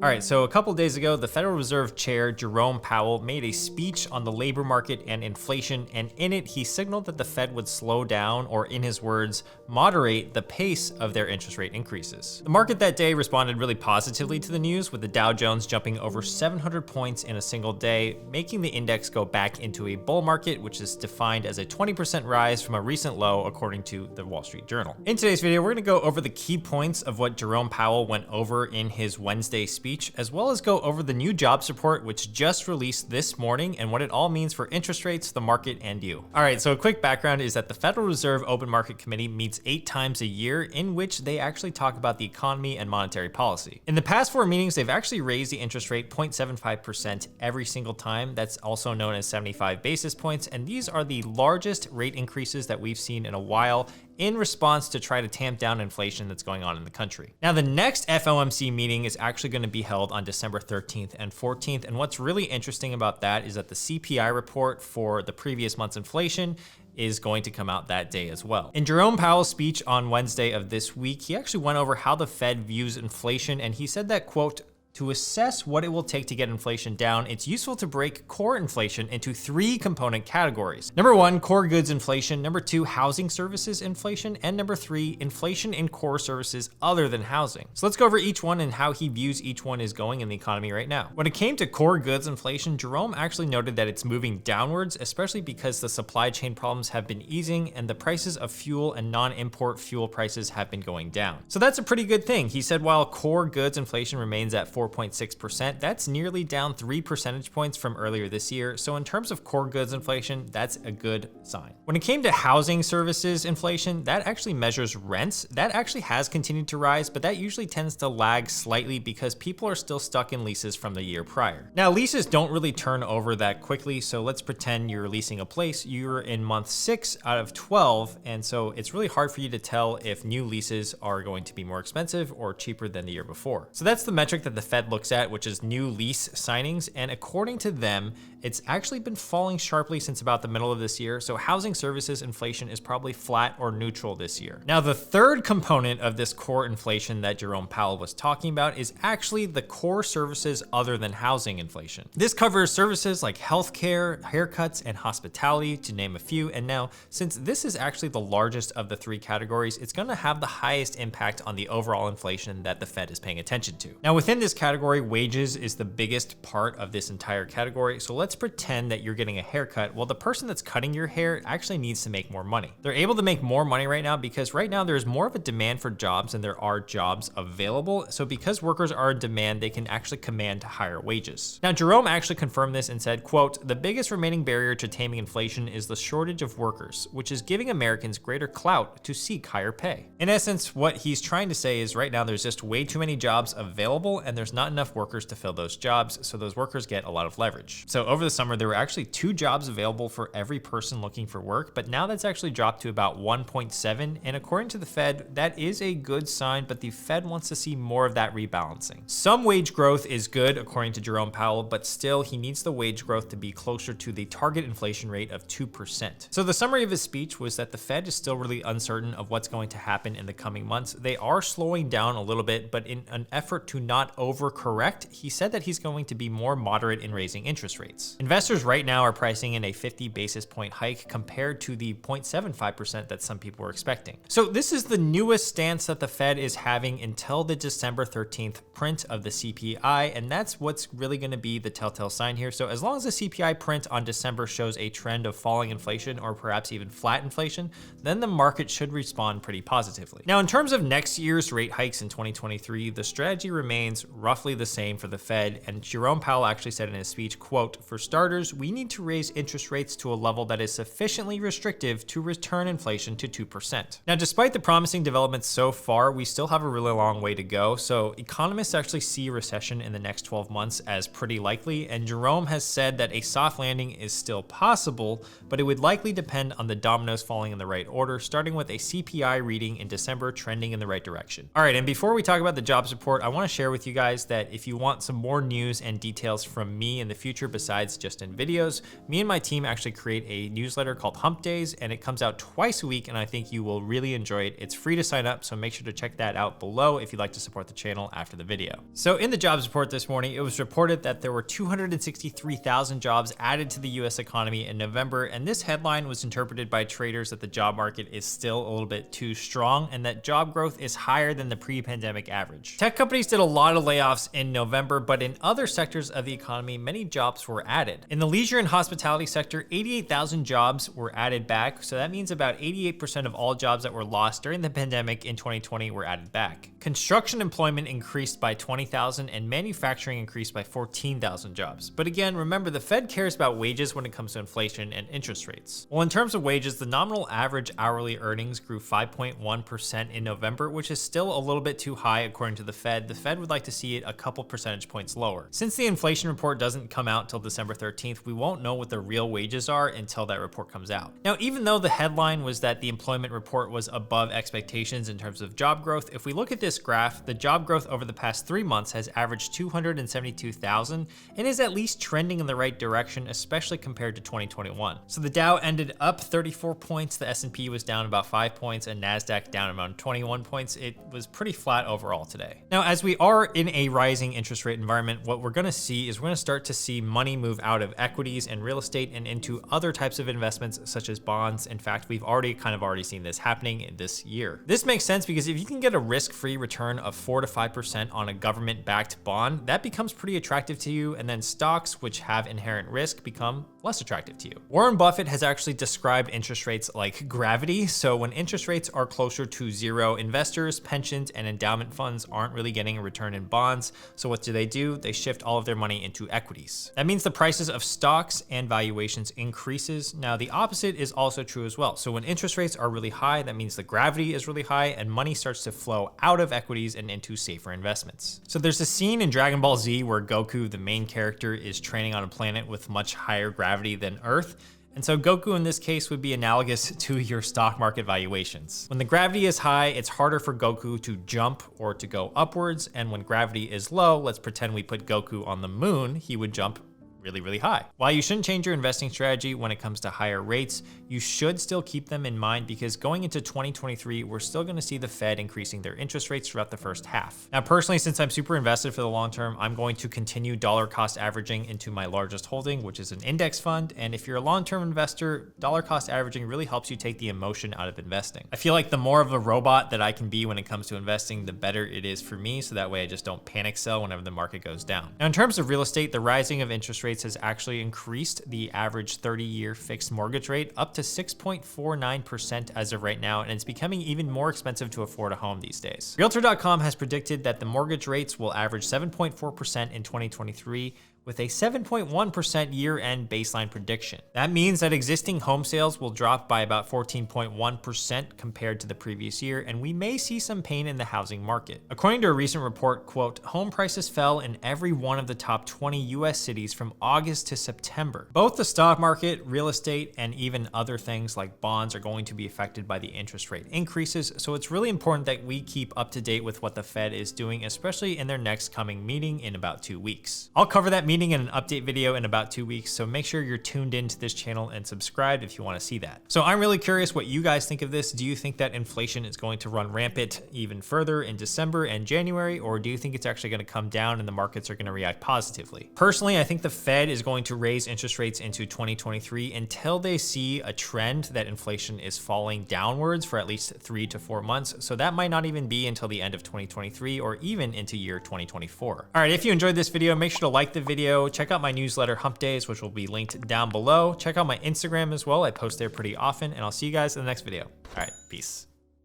All right, so a couple days ago, the Federal Reserve Chair Jerome Powell made a speech on the labor market and inflation, and in it, he signaled that the Fed would slow down, or in his words, moderate the pace of their interest rate increases. The market that day responded really positively to the news, with the Dow Jones jumping over 700 points in a single day, making the index go back into a bull market, which is defined as a 20% rise from a recent low, according to the Wall Street Journal. In today's video, we're going to go over the key points of what Jerome Powell went over in his Wednesday speech, as well as go over the new jobs report, which just released this morning, and what it all means for interest rates, the market, and you. All right, so a quick background is that the Federal Reserve Open Market Committee meets 8 times a year, in which they actually talk about the economy and monetary policy. In the past 4 meetings, they've actually raised the interest rate 0.75% every single time. That's also known as 75 basis points, and these are the largest rate increases that we've seen in a while, in response to try to tamp down inflation that's going on in the country. Now, the next FOMC meeting is actually going to be held on December 13th and 14th. And what's really interesting about that is that the CPI report for the previous month's inflation is going to come out that day as well. In Jerome Powell's speech on Wednesday of this week, he actually went over how the Fed views inflation, and he said that, quote, "To assess what it will take to get inflation down, it's useful to break core inflation into 3 component categories. Number 1, core goods inflation. Number 2, housing services inflation. And number 3, inflation in core services other than housing." So let's go over each one and how he views each one is going in the economy right now. When it came to core goods inflation, Jerome actually noted that it's moving downwards, especially because the supply chain problems have been easing and the prices of fuel and non-import fuel prices have been going down. So that's a pretty good thing. He said while core goods inflation remains at 4.6%, that's nearly down 3 percentage points from earlier this year. So in terms of core goods inflation, that's a good sign. When it came to housing services inflation, that actually measures rents. That actually has continued to rise, but that usually tends to lag slightly because people are still stuck in leases from the year prior. Now, leases don't really turn over that quickly, so let's pretend you're leasing a place. You're in month 6 out of 12, and so it's really hard for you to tell if new leases are going to be more expensive or cheaper than the year before. So that's the metric that the Fed looks at, which is new lease signings, and according to them, it's actually been falling sharply since about the middle of this year, so housing services inflation is probably flat or neutral this year. Now, the third component of this core inflation that Jerome Powell was talking about is actually the core services other than housing inflation. This covers services like healthcare, haircuts, and hospitality, to name a few, and now, since this is actually the largest of the 3 categories, it's going to have the highest impact on the overall inflation that the Fed is paying attention to. Now, within this category, wages is the biggest part of this entire category. So let's pretend that you're getting a haircut. Well, the person that's cutting your hair actually needs to make more money. They're able to make more money right now because right now there's more of a demand for jobs than there are jobs available. So because workers are in demand, they can actually command higher wages. Now, Jerome actually confirmed this and said, quote, "The biggest remaining barrier to taming inflation is the shortage of workers, which is giving Americans greater clout to seek higher pay." In essence, what he's trying to say is right now there's just way too many jobs available and there's not enough workers to fill those jobs, so those workers get a lot of leverage. So over the summer, there were actually 2 jobs available for every person looking for work, but now that's actually dropped to about 1.7, and according to the Fed, that is a good sign, but the Fed wants to see more of that rebalancing. Some wage growth is good, according to Jerome Powell, but still, he needs the wage growth to be closer to the target inflation rate of 2%. So the summary of his speech was that the Fed is still really uncertain of what's going to happen in the coming months. They are slowing down a little bit, but in an effort to not overcorrect, he said that he's going to be more moderate in raising interest rates. Investors right now are pricing in a 50 basis point hike compared to the 0.75% that some people were expecting. So this is the newest stance that the Fed is having until the December 13th print of the CPI, and that's what's really going to be the telltale sign here. So as long as the CPI print on December shows a trend of falling inflation or perhaps even flat inflation, then the market should respond pretty positively. Now, in terms of next year's rate hikes in 2023, the strategy remains roughly the same for the Fed, and Jerome Powell actually said in his speech, quote, "For starters, we need to raise interest rates to a level that is sufficiently restrictive to return inflation to 2%. Now, despite the promising developments so far, we still have a really long way to go. So economists actually see a recession in the next 12 months as pretty likely, and Jerome has said that a soft landing is still possible, but it would likely depend on the dominoes falling in the right order, starting with a CPI reading in December trending in the right direction. All right, and before we talk about the jobs report, I want to share with you guys that if you want some more news and details from me in the future besides besides just in videos. Me and my team actually create a newsletter called Hump Days, and it comes out twice a week, and I think you will really enjoy it. It's free to sign up, so make sure to check that out below if you'd like to support the channel after the video. So in the jobs report this morning, it was reported that there were 263,000 jobs added to the US economy in November, and this headline was interpreted by traders that the job market is still a little bit too strong and that job growth is higher than the pre-pandemic average. Tech companies did a lot of layoffs in November, but in other sectors of the economy, many jobs were added. In the leisure and hospitality sector, 88,000 jobs were added back, so that means about 88% of all jobs that were lost during the pandemic in 2020 were added back. Construction employment increased by 20,000 and manufacturing increased by 14,000 jobs. But again, remember, the Fed cares about wages when it comes to inflation and interest rates. Well, in terms of wages, the nominal average hourly earnings grew 5.1% in November, which is still a little bit too high according to the Fed. The Fed would like to see it a couple percentage points lower. Since the inflation report doesn't come out till December 13th, we won't know what the real wages are until that report comes out. Now, even though the headline was that the employment report was above expectations in terms of job growth, if we look at this graph, the job growth over the past 3 months has averaged 272,000 and is at least trending in the right direction, especially compared to 2021. So the Dow ended up 34 points, the S&P was down about 5 points, and NASDAQ down around 21 points. It was pretty flat overall today. Now, as we are in a rising interest rate environment, what we're gonna see is we're gonna start to see money move out of equities and real estate and into other types of investments such as bonds. In fact, we've already seen this happening in this year. This makes sense because if you can get a risk-free return of 4 to 5% on a government-backed bond, that becomes pretty attractive to you, and then stocks, which have inherent risk, become less attractive to you. Warren Buffett has actually described interest rates like gravity. So when interest rates are closer to zero, investors, pensions, and endowment funds aren't really getting a return in bonds. So what do? They shift all of their money into equities. That means the prices of stocks and valuations increases. Now, the opposite is also true as well. So when interest rates are really high, that means the gravity is really high and money starts to flow out of equities and into safer investments. So there's a scene in Dragon Ball Z where Goku, the main character, is training on a planet with much higher gravity than Earth. And so Goku in this case would be analogous to your stock market valuations. When the gravity is high, it's harder for Goku to jump or to go upwards. And when gravity is low, let's pretend we put Goku on the moon, he would jump really high. While you shouldn't change your investing strategy when it comes to higher rates, you should still keep them in mind because going into 2023, we're still going to see the Fed increasing their interest rates throughout the first half. Now, personally, since I'm super invested for the long term, I'm going to continue dollar cost averaging into my largest holding, which is an index fund. And if you're a long-term investor, dollar cost averaging really helps you take the emotion out of investing. I feel like the more of a robot that I can be when it comes to investing, the better it is for me. So that way I just don't panic sell whenever the market goes down. Now, in terms of real estate, the rising of interest rates has actually increased the average 30-year fixed mortgage rate up to 6.49% as of right now, and it's becoming even more expensive to afford a home these days. Realtor.com has predicted that the mortgage rates will average 7.4% in 2023, with a 7.1% year-end baseline prediction. That means that existing home sales will drop by about 14.1% compared to the previous year, and we may see some pain in the housing market. According to a recent report, quote, home prices fell in every one of the top 20 US cities from August to September. Both the stock market, real estate, and even other things like bonds are going to be affected by the interest rate increases, so it's really important that we keep up to date with what the Fed is doing, especially in their next coming meeting in about 2 weeks. I'll cover that meeting in an update video in about 2 weeks, so make sure you're tuned into this channel and subscribed if you want to see that. So I'm really curious what you guys think of this. Do you think that inflation is going to run rampant even further in December and January, or do you think it's actually going to come down and the markets are going to react positively? Personally, I think the Fed is going to raise interest rates into 2023 until they see a trend that inflation is falling downwards for at least 3 to 4 months. So that might not even be until the end of 2023 or even into year 2024. All right, if you enjoyed this video, make sure to like the video. Check out my newsletter, Hump Days, which will be linked down below. Check out my Instagram as well. I post there pretty often, and I'll see you guys in the next video. All right, peace.